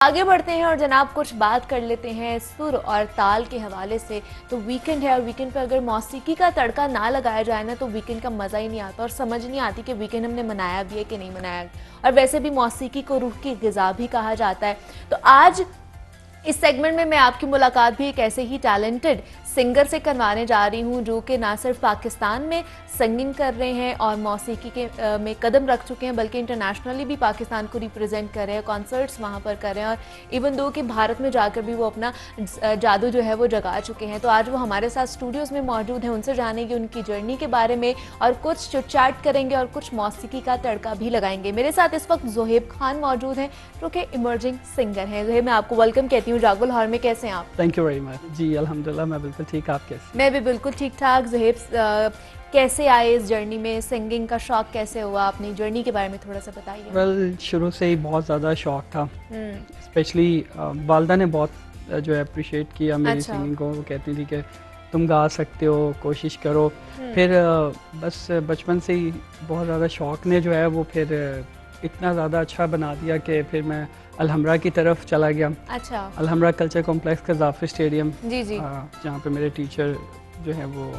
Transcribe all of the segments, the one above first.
आगे बढ़ते हैं और जनाब कुछ बात कर लेते हैं सुर और ताल के हवाले से। तो वीकेंड है और वीकेंड पर अगर मौसीकी का तड़का ना लगाया जाए ना तो वीकेंड का मज़ा ही नहीं आता और समझ नहीं आती कि वीकेंड हमने मनाया भी है कि नहीं मनाया। और वैसे भी मौसीकी को रूह की ग़िज़ा भी कहा जाता है। तो आज इस सेगमेंट में मैं आपकी मुलाकात भी एक ऐसे ही टैलेंटेड सिंगर से करवाने जा रही हूँ जो कि ना सिर्फ पाकिस्तान में सिंगिंग कर रहे हैं और मौसीकी के में कदम रख चुके हैं बल्कि इंटरनेशनली भी पाकिस्तान को रिप्रेजेंट कर रहे हैं, कॉन्सर्ट्स वहाँ पर कर रहे हैं और इवन दो कि भारत में जाकर भी वो अपना जादू जो है वो जगा चुके हैं। तो आज वो हमारे साथ स्टूडियोज़ में मौजूद हैं, उनसे जानेंगे उनकी जर्नी के बारे में और कुछ चुटचाट करेंगे और कुछ मौसीकी का तड़का भी लगाएंगे। मेरे साथ इस वक्त ज़ोहेब खान मौजूद हैं जो कि इमर्जिंग सिंगर हैं। ज़ोहेब, मैं आपको वेलकम कहती हूँ जागो लाहौर में। कैसे हैं आप? थैंक यू वेरी मच जी, अल्हम्दुलिल्लाह मैं बिल्कुल ठीक। आप कैसे? मैं भी बिल्कुल ठीक ठाक। ज़ोहेब, कैसे आए इस जर्नी में, सिंगिंग का शौक कैसे हुआ, अपनी जर्नी के बारे में थोड़ा सा बताइए। वेल शुरू से ही बहुत ज़्यादा शौक था, स्पेशली वालदा ने बहुत जो है अप्रिशिएट किया मेरी सिंगिंग को। वो कहती थी कि तुम गा सकते हो, कोशिश करो। फिर बस बचपन से ही बहुत ज़्यादा शौक ने जो है वो फिर इतना ज़्यादा अच्छा बना दिया कि फिर मैं अलहमरा की तरफ चला गया। अच्छा। अलहमरा कल्चर कॉम्प्लेक्स का जाफरी स्टेडियम, जी जी, जहाँ पे मेरे टीचर जो है वो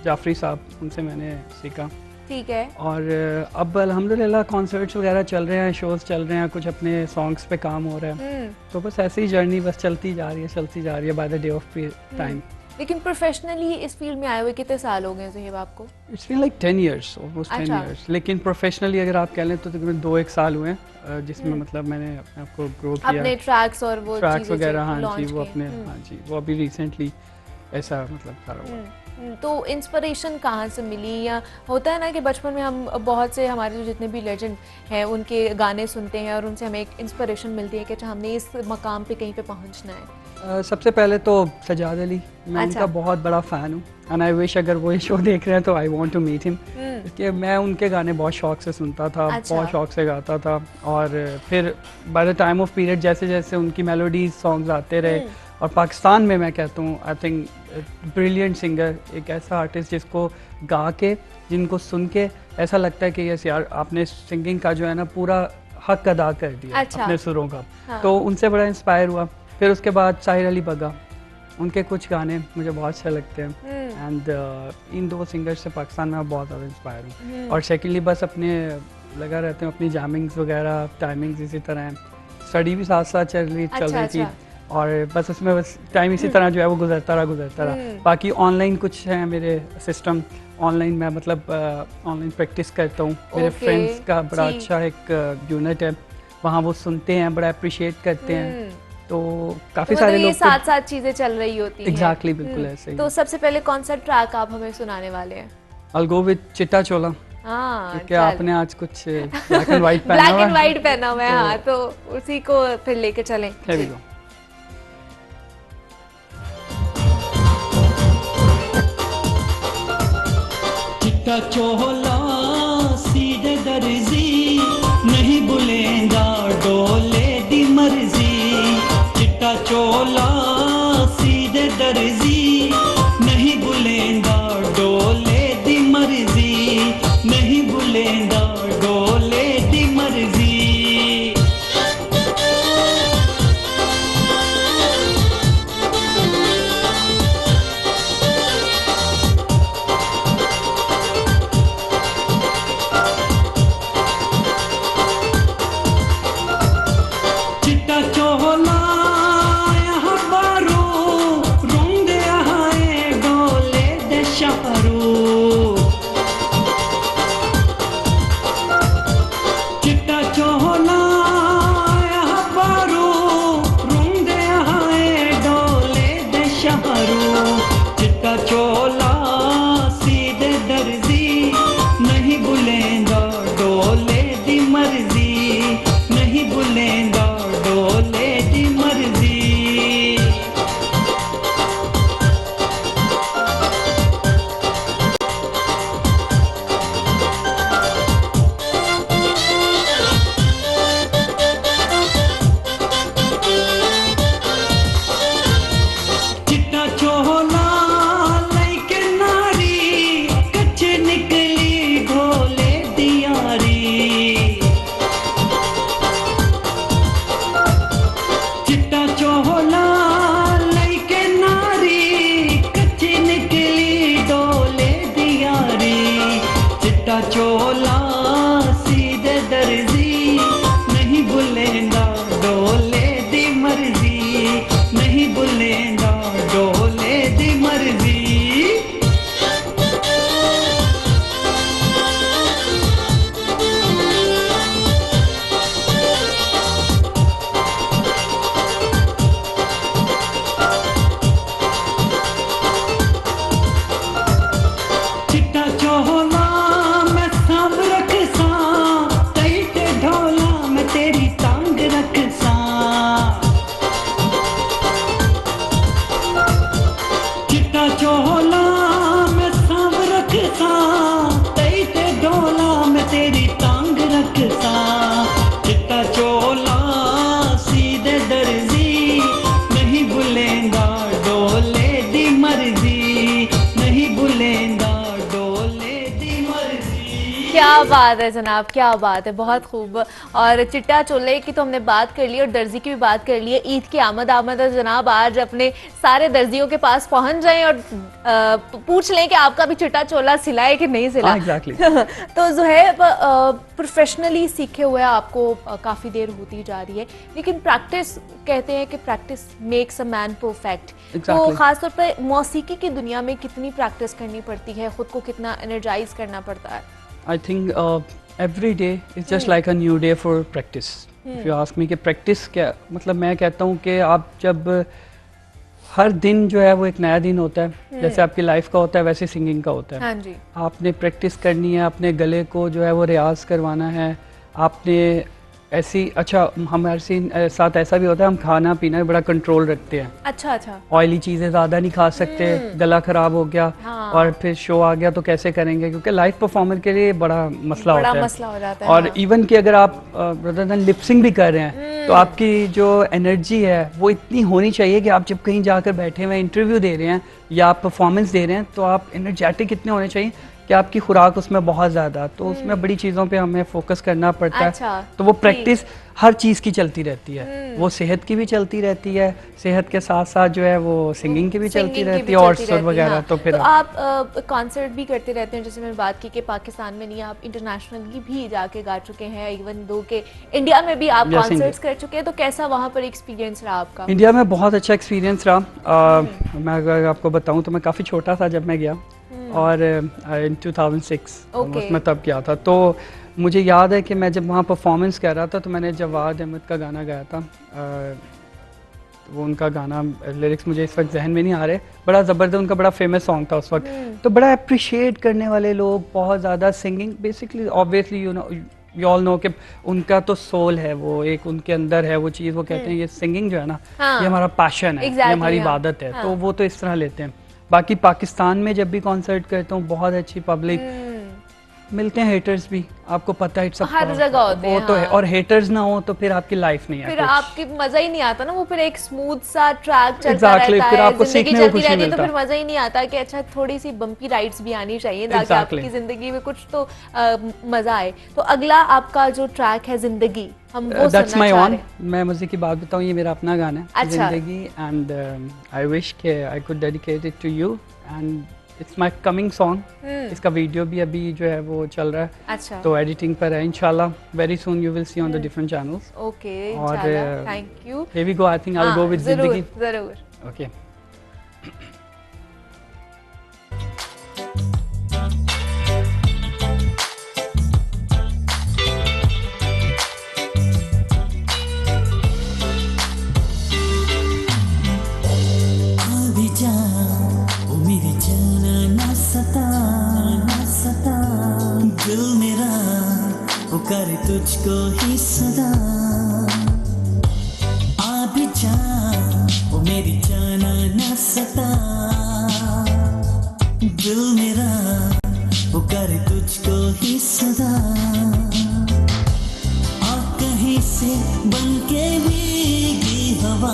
जाफरी साहब, उनसे मैंने सीखा। ठीक है। और अब अल्हम्दुलिल्लाह कॉन्सर्ट्स वगैरह चल रहे हैं, शोज़ चल रहे हैं, कुछ अपने सॉन्ग्स पे काम हो रहा है। तो बस ऐसे ही जर्नी बस चलती जा रही है by the day of time. लेकिन प्रोफेशनली इस फील्ड में आए हुए कितने साल हो गए ज़ोहेब आपको? It's been like 10 years, almost 10 years. लेकिन प्रोफेशनली अगर आप कह लें तो तकरीबन 2-1 साल हुए हैं जिसमें मतलब मैंने अपने आप को ग्रो किया, अपने ट्रैक्स और वो ट्रैक्स वगैरह। हाँ जी, वो किए। अपने हाँ जी, वो अभी रिसेंटली ऐसा मतलब सारा हुआ। तो इंस्पिरेशन कहाँ से मिली? या होता है ना कि बचपन में हम बहुत से हमारे जो जितने भी लेजेंड हैं उनके गाने सुनते हैं और उनसे हमें एक इंस्पिरेशन मिलती है कि अच्छा हमने इस मकाम पे कहीं पे पहुंचना है। सबसे पहले तो सजाद अली, मैं अच्छा। उनका बहुत बड़ा फ़ैन हूँ एंड आई विश अगर वो ये शो देख रहे हैं तो I want to meet him, क्योंकि मैं उनके गाने बहुत शौक से सुनता था। अच्छा। बहुत शौक से गाता था। और फिर by the time of period जैसे जैसे उनकी मेलोडीज सॉन्ग्स आते रहे और पाकिस्तान में मैं कहता हूँ आई थिंक ब्रिलियंट सिंगर, एक ऐसा आर्टिस्ट जिसको गा के, जिनको सुन के ऐसा लगता है कि यस यार आपने सिंगिंग का जो है ना पूरा हक अदा कर दिया। अच्छा। अपने सुरों का। हाँ। तो उनसे बड़ा इंस्पायर हुआ। फिर उसके बाद साहिर अली बग्गा, उनके कुछ गाने मुझे बहुत अच्छे लगते हैं एंड इन दो सिंगर से पाकिस्तान में बहुत ज़्यादा इंस्पायर हूँ। और सेकेंडली बस अपने लगा रहते हैं अपनी जैमिंग्स वगैरह, टाइमिंग्स इसी तरह हैं, स्टडी भी साथ साथ चल रही थी और बस उसमें बस टाइम इसी तरह जो है वो गुजरता रहा। बाकी ऑनलाइन कुछ है मेरे सिस्टम, ऑनलाइन मैं मतलब ऑनलाइन प्रैक्टिस करता हूँ। मेरे फ्रेंड्स का बड़ा अच्छा एक यूनिट है, वहाँ वो सुनते हैं, बड़ा अप्रिशिएट करते हैं। तो काफ़ी सारे लोग साथ साथ चीज़ें चल रही होती हैं। एग्जैक्टली, बिल्कुल ऐसे ही। तो सबसे पहले कौन सा ट्रैक आप हमें सुनाने वाले हैं? I'll go with चिट्टा चोला। हाँ, क्योंकि आपने आज कुछ ब्लैक एंड व्हाइट पहना हुआ है। ब्लैक एंड व्हाइट पहना हुआ है, हाँ, तो उसी को फिर लेके चलें। Here we go। चिट्टा चोला सीधे दर्जी, नहीं बुलेंदा डोले दी मर्जी। चिट्टा चोला सीधे दर्जी, नहीं बुलेंदा डोले दी मर्जी, नहीं बुलेंदा डोले दी मर्जी। चिट्टा चोला यहाँ बारो रोंदे बात है जनाब, क्या बात है, बहुत खूब। और चिट्टा चोले की तो हमने बात कर ली और दर्जी की भी बात कर ली है। ईद की आमद है जनाब, आज अपने सारे दर्जियों के पास पहुंच जाएं और पूछ लें कि आपका भी चिट्टा चोला सिला है कि नहीं सिला। एग्जैक्टली। तो ज़ुहैब प्रोफेशनली सीखे हुए आपको काफ़ी देर होती जा रही है, लेकिन प्रैक्टिस कहते हैं कि practice makes a man perfect. तो ख़ासतौर पर मौसीकी की दुनिया में कितनी प्रैक्टिस करनी पड़ती है, ख़ुद को कितना एनर्जाइज करना पड़ता है? I think every day is just like a new day for practice. If you ask me कि प्रैक्टिस क्या, मतलब मैं कहता हूँ कि आप जब हर दिन जो है वो एक नया दिन होता है, जैसे आपकी लाइफ का होता है वैसे सिंगिंग का होता है। हाँ जी। आपने प्रैक्टिस करनी है, अपने गले को जो है वो रियाज करवाना है। आपने ऐसी, अच्छा हमारे साथ ऐसा भी होता है, हम खाना पीना बड़ा कंट्रोल रखते हैं। अच्छा। ऑयली चीज़ें ज़्यादा नहीं खा सकते, गला ख़राब हो गया। हाँ। और फिर शो आ गया तो कैसे करेंगे, क्योंकि लाइव परफॉर्मर के लिए बड़ा मसला होता है। मसला हो जाता है। और इवन कि अगर आप ब्रदर देन लिपसिंग भी कर रहे हैं तो आपकी जो एनर्जी है वो इतनी होनी चाहिए कि आप जब कहीं जाकर बैठे हुए इंटरव्यू दे रहे हैं या आप परफॉर्मेंस दे रहे हैं तो आप एनर्जेटिक इतने होने चाहिए कि आपकी खुराक उसमें बहुत ज़्यादा, तो उसमें बड़ी चीज़ों पे हमें फोकस करना पड़ता है। अच्छा, तो वो प्रैक्टिस हर चीज़ की चलती रहती है, वो सेहत की भी चलती रहती है, सेहत के साथ साथ जो है वो सिंगिंग की भी चलती रहती है और सुर वगैरह। हाँ। तो फिर आप कॉन्सर्ट भी करते रहते हैं, जैसे मैंने बात की कि पाकिस्तान में नहीं, आप इंटरनेशनली भी जाके गा चुके हैं, इवन दो के इंडिया में भी आप कॉन्सर्ट्स कर चुके हैं, तो कैसा वहाँ पर एक्सपीरियंस रहा आपका? इंडिया में बहुत अच्छा एक्सपीरियंस रहा। मैं अगर आपको बताऊँ तो मैं काफ़ी छोटा था जब मैं गया, और इन 2006 उसमें तब किया था। तो मुझे याद है कि मैं जब वहाँ परफॉर्मेंस कर रहा था तो मैंने जवाद अहमद का गाना गाया था। वो उनका गाना, लिरिक्स मुझे इस वक्त जहन में नहीं आ रहे, बड़ा ज़बरदस्त, उनका बड़ा फेमस सॉन्ग था उस वक्त। तो बड़ा अप्रिशिएट करने वाले लोग बहुत ज़्यादा, singing basically obviously you all know कि उनका तो सोल है, वो एक उनके अंदर है वो चीज़। वो कहते हैं ये सिंगिंग जो है ना, ये हमारा पैशन है, ये हमारी इबादत है। तो वो तो इस तरह लेते हैं। बाकी पाकिस्तान में जब भी कॉन्सर्ट करता हूँ बहुत अच्छी पब्लिक मिलते हैं, हेटर्स भी, आपको पता है हर जगह होते हैं। वो तो है, और हेटर्स ना हो तो फिर आपकी लाइफ नहीं है, फिर आपकी मजा ही नहीं आता ना। वो फिर एक स्मूथ सा ट्रैक चलता Exactly, रहता फिर है, आपको जिंदगी सीखने को चलती कुछ नहीं रहती है, तो मिलता। फिर मजा ही नहीं आता कि अच्छा थोड़ी सी बम्पी राइड्स भी आनी चाहिए ताकि Exactly. आपकी जिंदगी में कुछ तो मजा आए। तो अगला आपका जो ट्रैक है जिंदगी, हम वो दैट्स माय सुनना चाह ऑन। रहे हैं। मैं मजे की बात बताऊँ, ये मेरा अपना गाना है, अच्छा। जिंदगी, एंड आई विश के I could dedicate it to you, and it's my coming song. इसका वीडियो भी अभी जो है वो चल रहा है। अच्छा। तो एडिटिंग पर है, इंशाल्लाह very soon you will see on the different channels. Okay, और इंशाल्लाह, thank you. Here we go, I think I will go with जिंदगी। जरूर। ओके। दिल मेरा पुकारे तुझको ही सदा, आ भी जा ओ मेरी जाना न सता। दिल मेरा पुकारे तुझको ही सदा, आ कहीं से बनके भीगी हवा,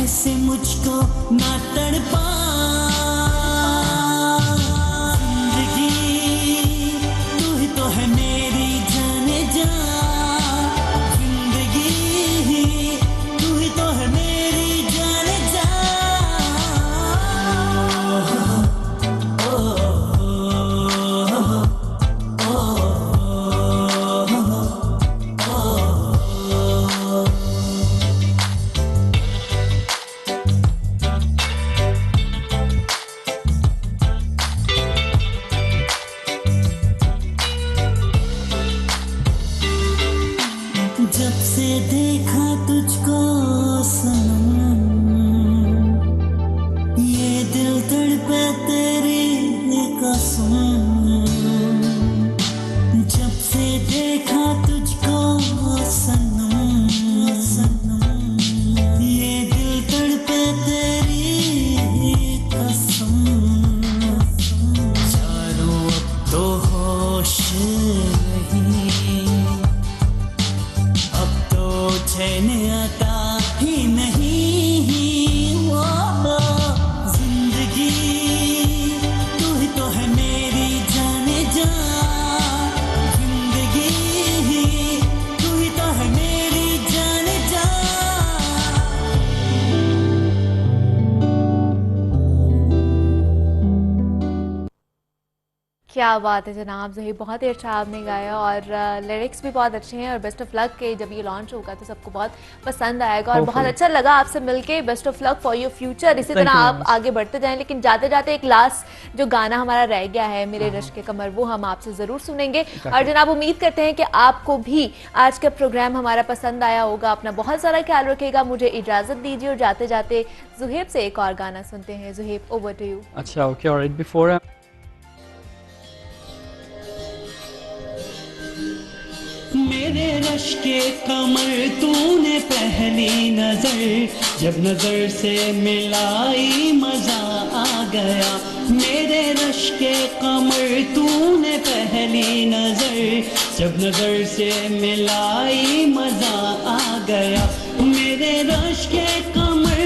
ऐसे मुझको ना तड़पा। जब से देखा तुझको सनम, ये दिल तड़पे तेरी कसम। जब से देखा तुझको सनम, ये दिल तड़पे तेरी कसम। चारों अब तो होश नहीं, चैन आता ही नहीं। वो जिंदगी तू ही तो है मेरी जाने जा। क्या बात है जनाब ज़हीर, बहुत ही अच्छा आपने गाया और लिरिक्स भी बहुत अच्छे हैं और बेस्ट ऑफ लक के जब ये लॉन्च होगा तो सबको बहुत पसंद आएगा और बहुत अच्छा लगा आपसे मिलके। Best of luck for your future, इसी तरह आप आगे बढ़ते जाएं। लेकिन जाते जाते एक लास्ट जो गाना हमारा रह गया है मेरे रश्क के कमर, वो हम आपसे ज़रूर सुनेंगे। और जनाब उम्मीद करते हैं कि आपको भी आज का प्रोग्राम हमारा पसंद आया होगा। अपना बहुत सारा ख्याल रखिएगा, मुझे इजाज़त दीजिए और जाते जाते ज़ुहैब से एक और गाना सुनते हैं। Zuhaib, over to you. अच्छा, ओके, ऑलराइट। बिफोर मेरे रश के कमर तूने पहली नजर जब नजर से मिलाई मजा आ गया। मेरे रश के कमर तूने पहली नजर जब नजर से मिलाई मजा आ गया। मेरे रश के कमर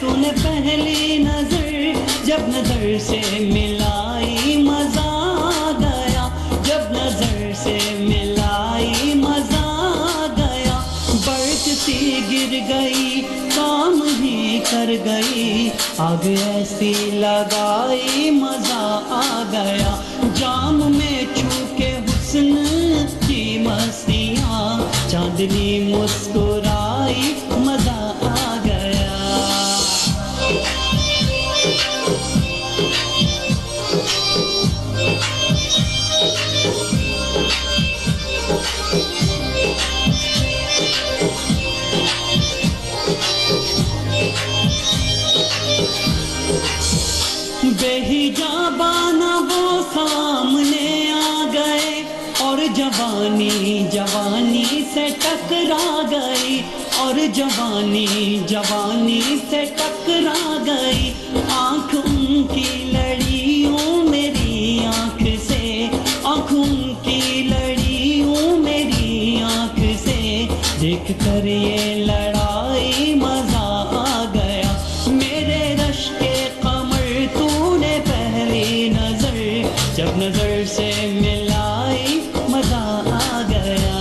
तूने पहली नजर जब नजर से मिलाई मजा आ गया। जब नजर से मिलाई मजा आ गया। बरकती गिर गई काम ही कर गई, आग ऐसी लगाई मजा आ गया। जाम में छूके हुस्न की मस्तियाँ, चांदनी मुस्कुराई मजा आ गया। बेहिजाबाना वो सामने आ गए और जवानी जवानी से टकरा गई। और जवानी जवानी से टकरा गई। आँख उनकी लड़ी हूँ मेरी आँख से, आँख उनकी लड़ी हूँ मेरी आँख से। देख कर ये लड़ाई मजा आ गया। मेरे रश के कमर तूने पहली नजर जब नजर से मिलाई मजा आ गया।